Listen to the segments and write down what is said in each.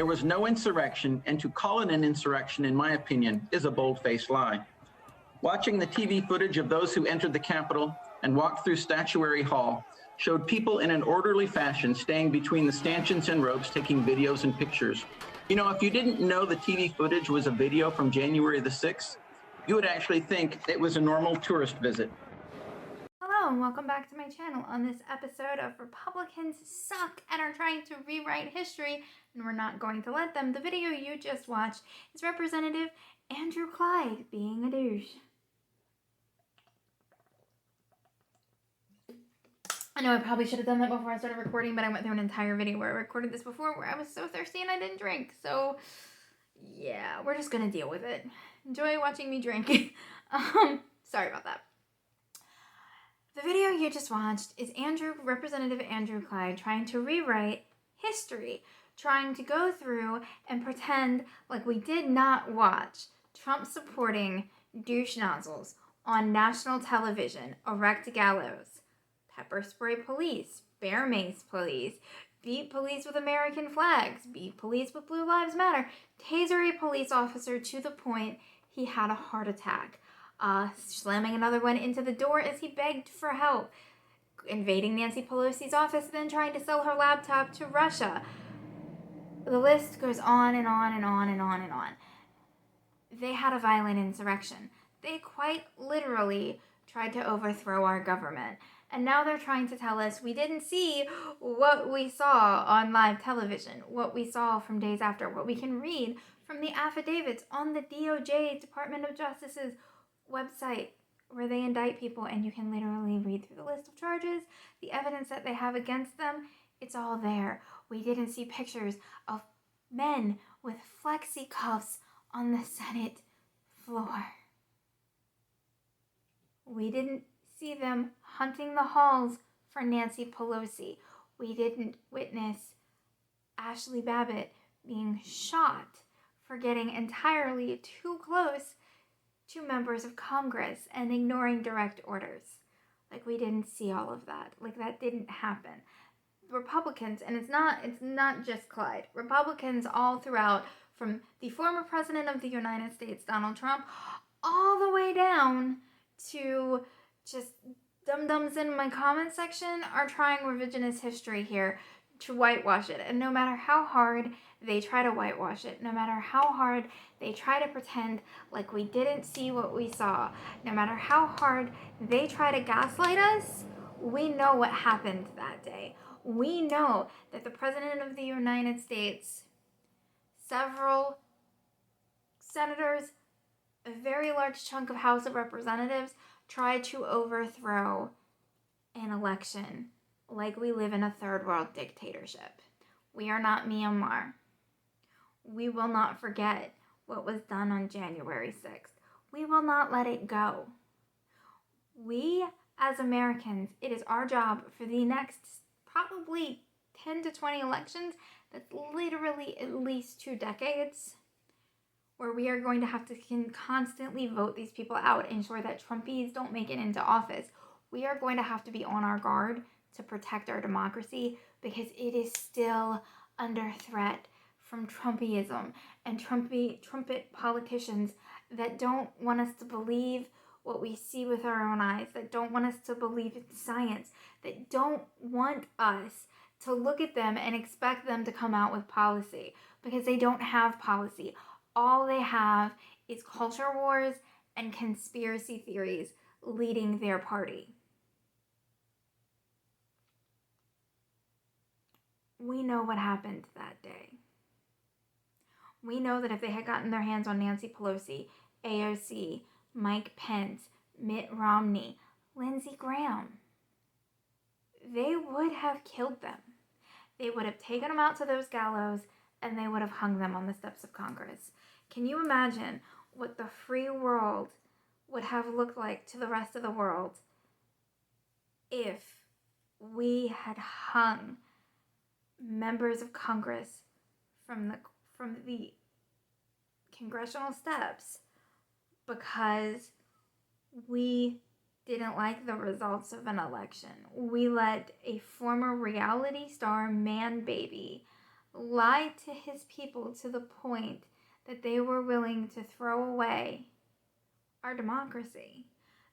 There was no insurrection, and to call it an insurrection, in my opinion, is a bold-faced lie. Watching the TV footage of those who entered the Capitol and walked through Statuary Hall showed people in an orderly fashion staying between the stanchions and ropes taking videos and pictures. You know, if you didn't know the TV footage was a video from January the 6th, you would actually think it was a normal tourist visit. Hello and welcome back to my channel. On this episode of Republicans Suck and Are Trying to Rewrite History, and We're Not Going to Let Them, the video you just watched is Representative Andrew Clyde being a douche. I know I probably should have done that before I started recording, but I went through an entire video where I recorded this before where I was so thirsty and I didn't drink. So yeah, we're just gonna deal with it. Enjoy watching me drink. Sorry about that. The video you just watched is Representative Andrew Clyde trying to rewrite history, trying to go through and pretend like we did not watch Trump supporting douche nozzles on national television, erect gallows, pepper spray police, bear mace police, beat police with American flags, beat police with Blue Lives Matter, taser a police officer to the point he had a heart attack, slamming another one into the door as he begged for help, invading Nancy Pelosi's office, then trying to sell her laptop to Russia. The list goes on and on and on and on and on. They had a violent insurrection. They quite literally tried to overthrow our government. And now they're trying to tell us we didn't see what we saw on live television, what we saw from days after, what we can read from the affidavits on the DOJ, Department of Justice's website, where they indict people, and you can literally read through the list of charges, the evidence that they have against them. It's all there. We didn't see pictures of men with flexi cuffs on the Senate floor. We didn't see them hunting the halls for Nancy Pelosi. We didn't witness Ashley Babbitt being shot for getting entirely too close to members of Congress and ignoring direct orders. Like, we didn't see all of that. Like, that didn't happen. Republicans, and it's not just Clyde, Republicans all throughout, from the former president of the United States, Donald Trump, all the way down to just dum-dums in my comment section, are trying revisionist history here to whitewash it. And no matter how hard they try to whitewash it, no matter how hard they try to pretend like we didn't see what we saw, no matter how hard they try to gaslight us, we know what happened that day. We know that the President of the United States, several senators, a very large chunk of House of Representatives tried to overthrow an election like we live in a third world dictatorship. We are not Myanmar. We will not forget what was done on January 6th. We will not let it go. We, as Americans, it is our job for the next probably 10 to 20 elections, that's literally at least 2 decades, where we are going to have to constantly vote these people out, ensure that Trumpies don't make it into office. We are going to have to be on our guard to protect our democracy, because it is still under threat from Trumpyism and trumpet politicians that don't want us to believe what we see with our own eyes, that don't want us to believe in science, that don't want us to look at them and expect them to come out with policy, because they don't have policy. All they have is culture wars and conspiracy theories leading their party. We know what happened that day. We know that if they had gotten their hands on Nancy Pelosi, AOC, Mike Pence, Mitt Romney, Lindsey Graham, they would have killed them. They would have taken them out to those gallows and they would have hung them on the steps of Congress. Can you imagine what the free world would have looked like to the rest of the world if we had hung members of Congress from the congressional steps because we didn't like the results of an election? We let a former reality star man baby lied to his people to the point that they were willing to throw away our democracy.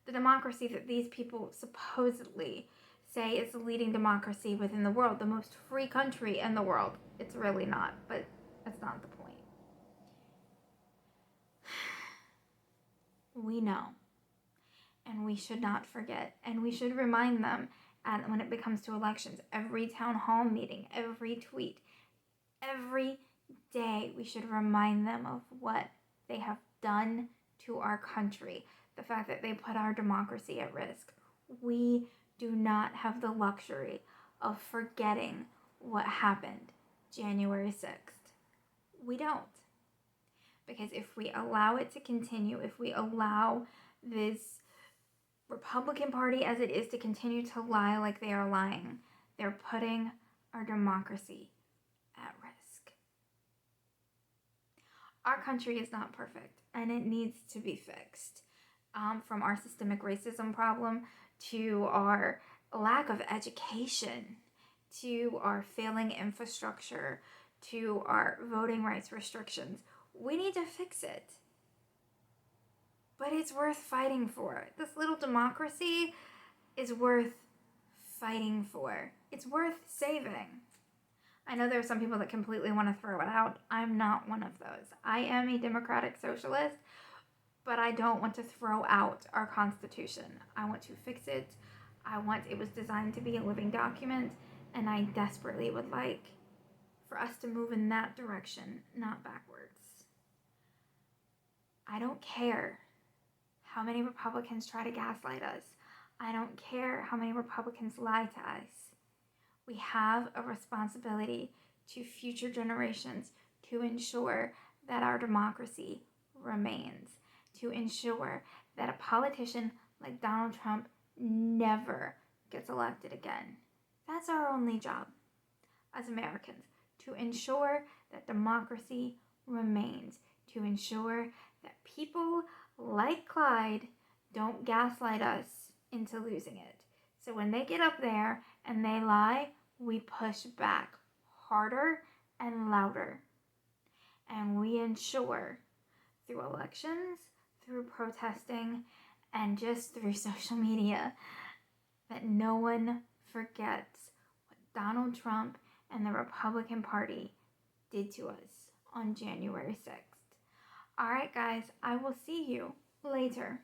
The democracy that these people supposedly say is the leading democracy within the world, the most free country in the world. It's really not, but that's not the point. We know, and we should not forget, and we should remind them when it becomes to elections, every town hall meeting, every tweet, every day, we should remind them of what they have done to our country, the fact that they put our democracy at risk. We do not have the luxury of forgetting what happened January 6th. We don't. Because if we allow it to continue, if we allow this Republican Party as it is to continue to lie like they are lying, they're putting our democracy at risk. Our country is not perfect, and it needs to be fixed. From our systemic racism problem to our lack of education, to our failing infrastructure, to our voting rights restrictions, we need to fix it. But it's worth fighting for. This little democracy is worth fighting for. It's worth saving. I know there are some people that completely want to throw it out. I'm not one of those. I am a democratic socialist, but I don't want to throw out our Constitution. I want to fix it. It was designed to be a living document, and I desperately would like for us to move in that direction, not backwards. I don't care how many Republicans try to gaslight us. I don't care how many Republicans lie to us. We have a responsibility to future generations to ensure that our democracy remains, to ensure that a politician like Donald Trump never gets elected again. That's our only job as Americans, to ensure that democracy remains, to ensure that people like Clyde don't gaslight us into losing it. So when they get up there and they lie, we push back harder and louder. And we ensure through elections, through protesting, and just through social media that no one forgets what Donald Trump and the Republican Party did to us on January 6th. All right, guys, I will see you later.